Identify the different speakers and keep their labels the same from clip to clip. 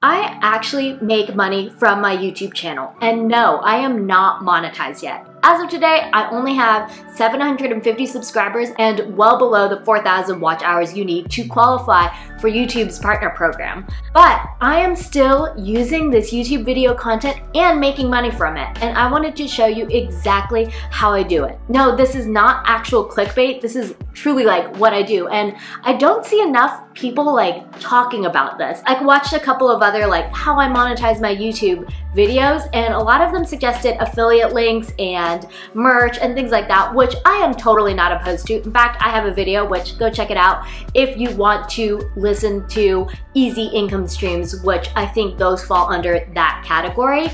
Speaker 1: I actually make money from my YouTube channel, and no, I am not monetized yet. As of today, I only have 750 subscribers and well below the 4,000 watch hours you need to qualify for YouTube's partner program. But I am still using this YouTube video content and making money from it, and I wanted to show you exactly how I do it. No, this is not actual clickbait. This is truly like what I do, and I don't see enough people like talking about this. I watched a couple of other like how I monetize my YouTube videos, and a lot of them suggested affiliate links and merch and things like that, which I am totally not opposed to. In fact, I have a video, which go check it out if you want to listen to easy income streams, which I think those fall under that category.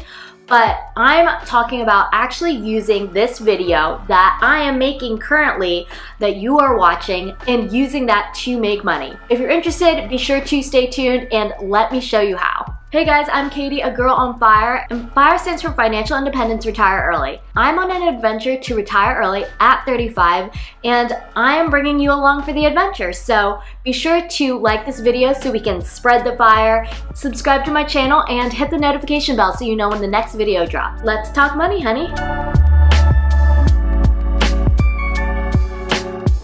Speaker 1: But I'm talking about actually using this video that I am making currently that you are watching and using that to make money. If you're interested, be sure to stay tuned and let me show you how. Hey guys, I'm Katie, a girl on FIRE, and FIRE stands for Financial Independence Retire Early. I'm on an adventure to retire early at 35, and I am bringing you along for the adventure. So be sure to like this video so we can spread the fire, subscribe to my channel, and hit the notification bell so you know when the next video drops. Let's talk money, honey.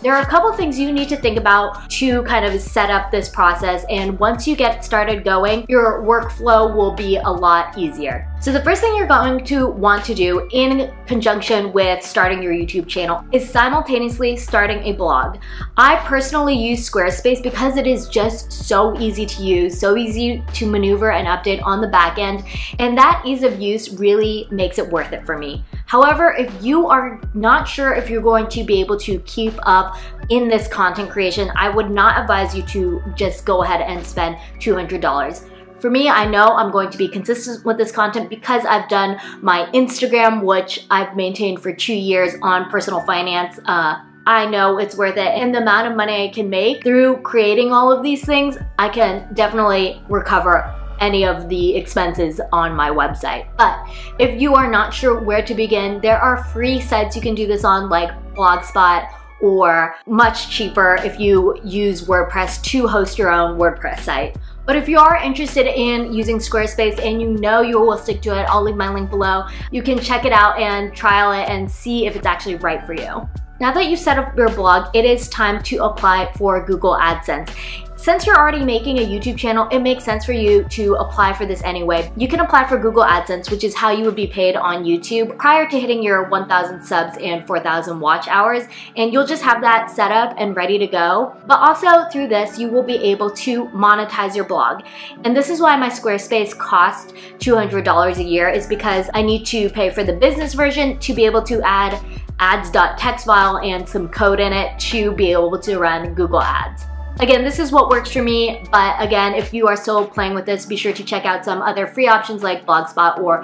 Speaker 1: There are a couple things you need to think about to kind of set up this process, and once you get started going, your workflow will be a lot easier. So the first thing you're going to want to do in conjunction with starting your YouTube channel is simultaneously starting a blog. I personally use Squarespace because it is just so easy to use, so easy to maneuver and update on the back end, and that ease of use really makes it worth it for me. However, if you are not sure if you're going to be able to keep up in this content creation, I would not advise you to just go ahead and spend $200. For me, I know I'm going to be consistent with this content because I've done my Instagram, which I've maintained for 2 years on personal finance. I know it's worth it, and the amount of money I can make through creating all of these things, I can definitely recover any of the expenses on my website. But if you are not sure where to begin, there are free sites you can do this on, like Blogspot, or much cheaper if you use WordPress to host your own WordPress site. But if you are interested in using Squarespace and you know you will stick to it, I'll leave my link below. You can check it out and trial it and see if it's actually right for you. Now that you've set up your blog, it is time to apply for Google AdSense. Since you're already making a YouTube channel, it makes sense for you to apply for this anyway. You can apply for Google AdSense, which is how you would be paid on YouTube prior to hitting your 1,000 subs and 4,000 watch hours, and you'll just have that set up and ready to go. But also through this, you will be able to monetize your blog. And this is why my Squarespace costs $200 a year, is because I need to pay for the business version to be able to add ads.txt file and some code in it to be able to run Google Ads. Again, this is what works for me, but again, if you are still playing with this, be sure to check out some other free options like Blogspot or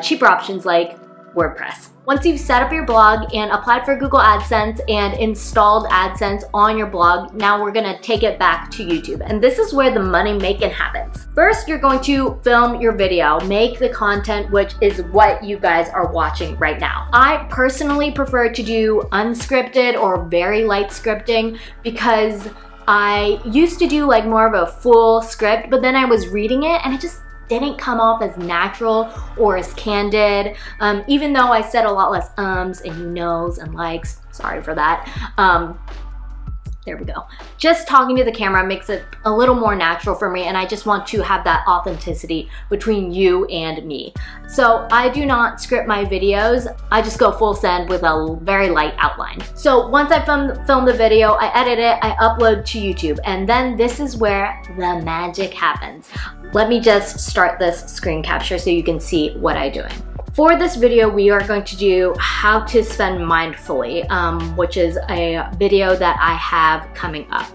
Speaker 1: cheaper options like WordPress. Once you've set up your blog and applied for Google AdSense and installed AdSense on your blog, now we're gonna take it back to YouTube. And this is where the money making happens. First, you're going to film your video, make the content, which is what you guys are watching right now. I personally prefer to do unscripted or very light scripting because I used to do like more of a full script, but then I was reading it and it just didn't come off as natural or as candid, even though I said a lot less ums and no's and likes. Sorry for that. There we go. Just talking to the camera makes it a little more natural for me, and I just want to have that authenticity between you and me. So I do not script my videos. I just go full send with a very light outline. So once I film the video, I edit it, I upload to YouTube, and then this is where the magic happens. Let me just start this screen capture so you can see what I'm doing. For this video, we are going to do how to spend mindfully, which is a video that I have coming up.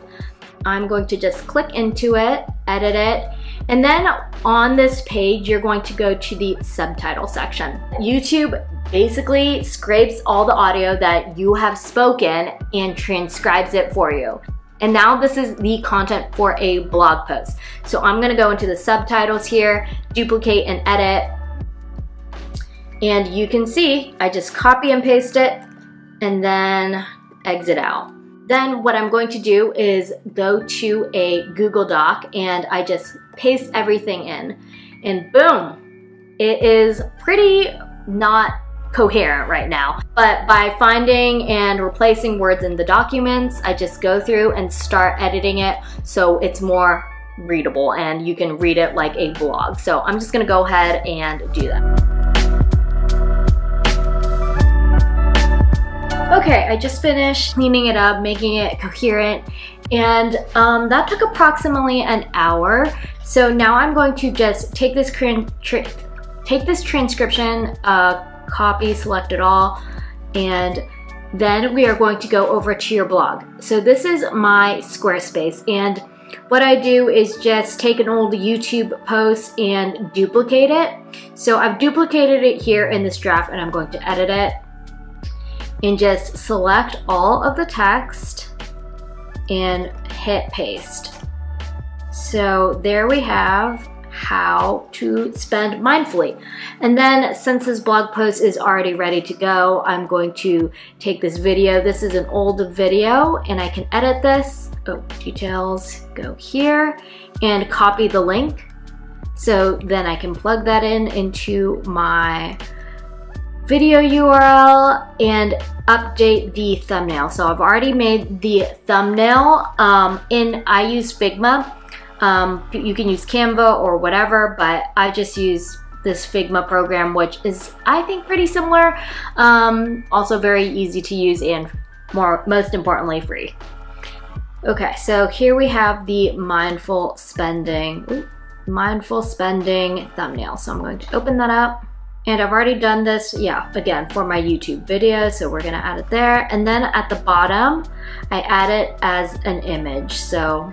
Speaker 1: I'm going to just click into it, edit it, and then on this page, you're going to go to the subtitle section. YouTube basically scrapes all the audio that you have spoken and transcribes it for you. And now this is the content for a blog post. So I'm gonna go into the subtitles here, duplicate and edit, and you can see I just copy and paste it and then exit out. Then what I'm going to do is go to a Google Doc and I just paste everything in, and boom, it is pretty not coherent right now. But by finding and replacing words in the documents, I just go through and start editing it so it's more readable and you can read it like a blog. So I'm just gonna go ahead and do that. Okay, I just finished cleaning it up, making it coherent, and that took approximately an hour. So now I'm going to just take this transcription, copy, select it all, and then we are going to go over to your blog. So this is my Squarespace, and what I do is just take an old YouTube post and duplicate it. So I've duplicated it here in this draft, and I'm going to edit it and just select all of the text and hit paste. So there we have how to spend mindfully. And then since this blog post is already ready to go, I'm going to take this video. This is an old video and I can edit this. Oh, details, go here and copy the link. So then I can plug that into my video URL and update the thumbnail. So I've already made the thumbnail I use Figma. You can use Canva or whatever, but I just use this Figma program, which is, I think, pretty similar. Also very easy to use and most importantly, free. Okay, so here we have the mindful spending thumbnail. So I'm going to open that up. And I've already done this, yeah, again, for my YouTube video, so we're gonna add it there. And then at the bottom, I add it as an image. So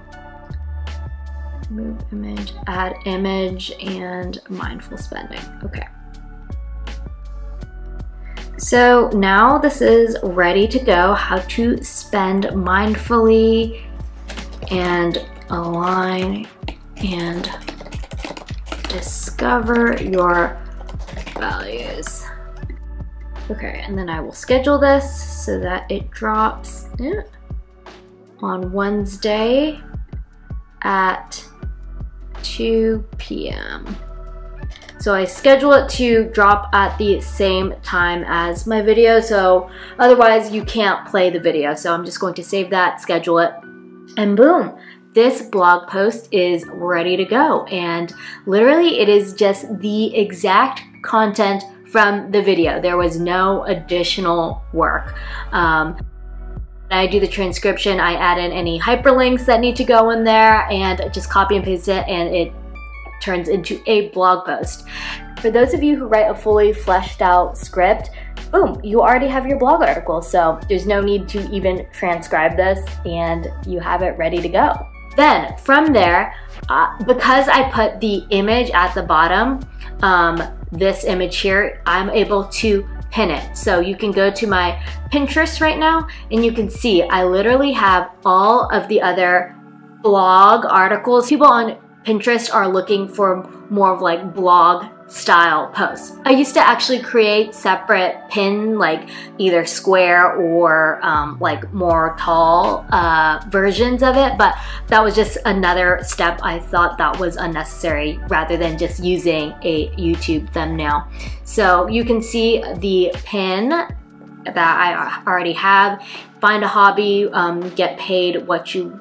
Speaker 1: move image, add image, and mindful spending, okay. So now this is ready to go, how to spend mindfully and align and discover your values. Okay, and then I will schedule this so that it drops on Wednesday at 2 p.m. So I schedule it to drop at the same time as my video, so otherwise you can't play the video. So I'm just going to save that, schedule it, and boom, this blog post is ready to go. And literally it is just the exact content from the video. There was no additional work. I do the transcription, I add in any hyperlinks that need to go in there and just copy and paste it, and it turns into a blog post. For those of you who write a fully fleshed out script, boom, you already have your blog article. So there's no need to even transcribe this and you have it ready to go. Then from there, because I put the image at the bottom, this image here, I'm able to pin it. So you can go to my Pinterest right now and you can see I literally have all of the other blog articles. People on Pinterest are looking for more of like blog style posts. I used to actually create separate pin, like either square or like more tall versions of it, but that was just another step. I thought that was unnecessary rather than just using a YouTube thumbnail. So you can see the pin that I already have. Find a hobby, get paid what you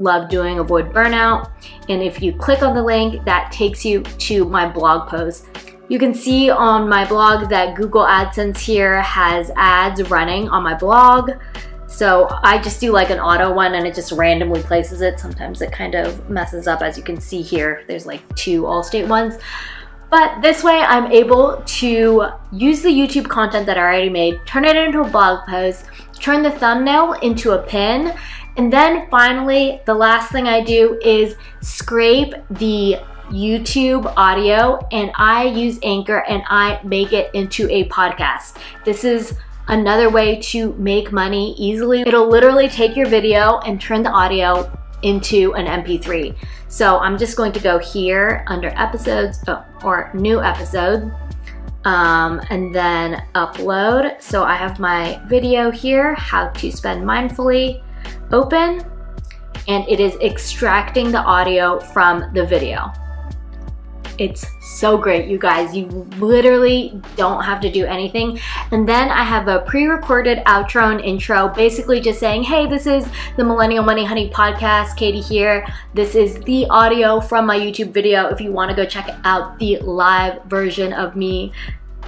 Speaker 1: love doing, avoid burnout. And if you click on the link, that takes you to my blog post. You can see on my blog that Google Adsense here has ads running on my blog. So I just do like an auto one and it just randomly places it. Sometimes it kind of messes up, as you can see here. There's like 2 Allstate ones. But this way I'm able to use the YouTube content that I already made, turn it into a blog post, turn the thumbnail into a pin, and then finally, the last thing I do is scrape the YouTube audio, and I use Anchor and I make it into a podcast. This is another way to make money easily. It'll literally take your video and turn the audio into an MP3. So I'm just going to go here under episodes, or new episode, and then upload. So I have my video here, how to spend mindfully. open, and it is extracting the audio from the video. It's so great, you guys. You literally don't have to do anything. And then I have a pre-recorded outro and intro, basically just saying, hey, this is the Millennial Money Honey podcast, Katie here. This is the audio from my YouTube video. If you want to go check out the live version of me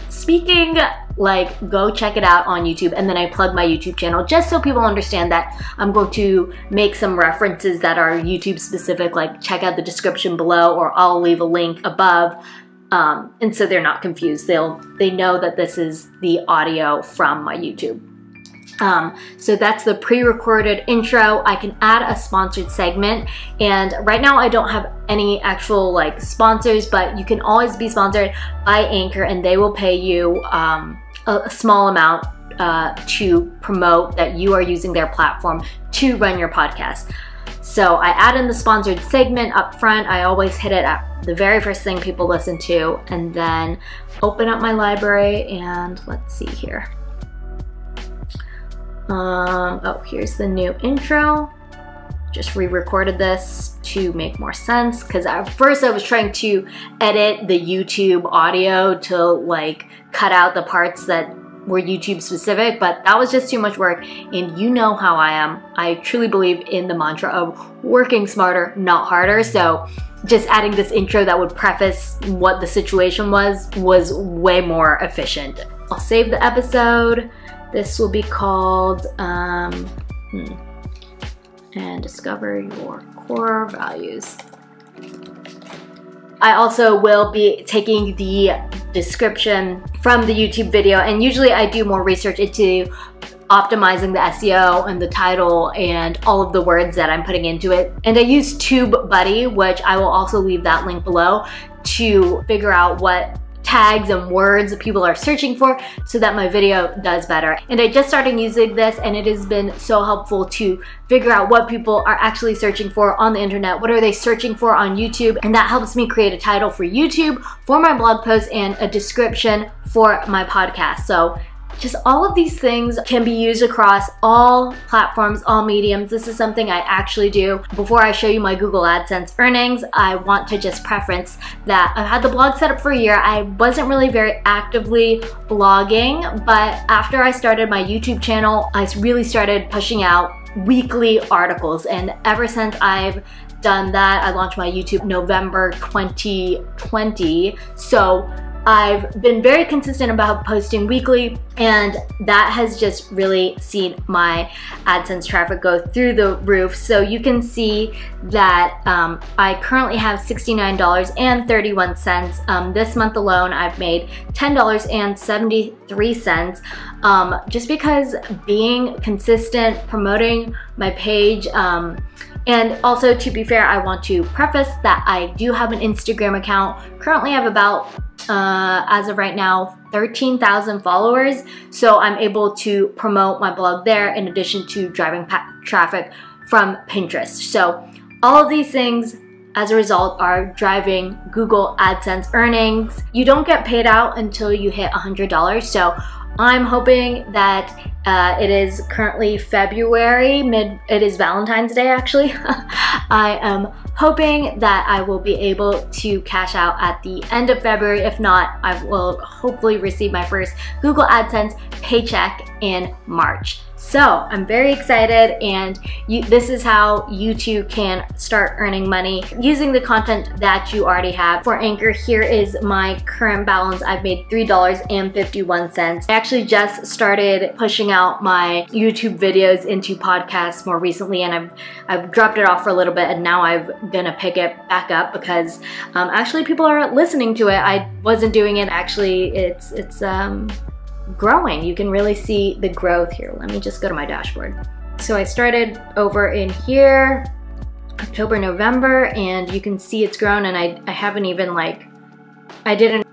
Speaker 1: speaking, like, go check it out on YouTube. And then I plug my YouTube channel just so people understand that I'm going to make some references that are YouTube specific, like check out the description below, or I'll leave a link above. And so they're not confused. They know that this is the audio from my YouTube. So that's the pre-recorded intro. I can add a sponsored segment, and right now I don't have any actual like sponsors, but you can always be sponsored by Anchor, and they will pay you a small amount to promote that you are using their platform to run your podcast. So I add in the sponsored segment up front. I always hit it at the very first thing people listen to, and then open up my library, and let's see here. Oh, here's the new intro. Just re-recorded this to make more sense, because at first I was trying to edit the YouTube audio to like cut out the parts that were YouTube specific, but that was just too much work. And you know how I am. I truly believe in the mantra of working smarter, not harder. So just adding this intro that would preface what the situation was way more efficient. I'll save the episode. This will be called and discover your core values. I also will be taking the description from the YouTube video, and usually I do more research into optimizing the SEO and the title and all of the words that I'm putting into it. And I use TubeBuddy, which I will also leave that link below, to figure out what tags and words people are searching for so that my video does better. And I just started using this, and it has been so helpful to figure out what people are actually searching for on the internet. What are they searching for on YouTube? And that helps me create a title for YouTube, for my blog post, and a description for my podcast. So just all of these things can be used across all platforms, all mediums. This is something I actually do. Before I show you my Google Adsense earnings, I want to just preference that I've had the blog set up for a year. I wasn't really very actively blogging, but after I started my YouTube channel, I really started pushing out weekly articles. And ever since I've done that, I launched my YouTube November 2020. So I've been very consistent about posting weekly, and that has just really seen my AdSense traffic go through the roof. So you can see that I currently have $69.31. This month alone, I've made $10.73, just because being consistent, promoting my page, and also, to be fair, I want to preface that I do have an Instagram account. Currently, I have about, as of right now, 13,000 followers. So I'm able to promote my blog there in addition to driving traffic from Pinterest. So all of these things, as a result, are driving Google AdSense earnings. You don't get paid out until you hit $100. So I'm hoping that it is currently February, it is Valentine's Day actually. I am hoping that I will be able to cash out at the end of February. If not, I will hopefully receive my first Google AdSense paycheck in March. So I'm very excited, and this is how you too can start earning money using the content that you already have. For Anchor, here is my current balance. I've made $3.51. I actually just started pushing out my YouTube videos into podcasts more recently, and I've dropped it off for a little bit, and now I'm gonna pick it back up because actually people are listening to it. I wasn't doing it. Actually, it's growing. You can really see the growth here. Let me just go to my dashboard. So I started over in here, October, November, and you can see it's grown, and I haven't even I didn't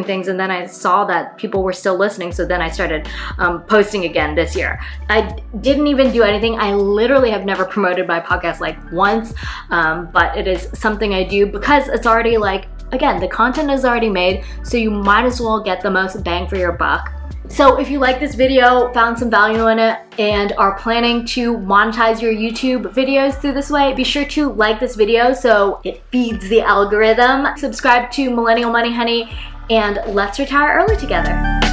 Speaker 1: things, and then I saw that people were still listening, so then I started posting again this year. I didn't even do anything. I literally have never promoted my podcast once, but it is something I do because it's already again, the content is already made, so you might as well get the most bang for your buck. So if you like this video, found some value in it, and are planning to monetize your YouTube videos through this way, be sure to like this video so it feeds the algorithm. Subscribe to Millennial Money Honey, and let's retire early together.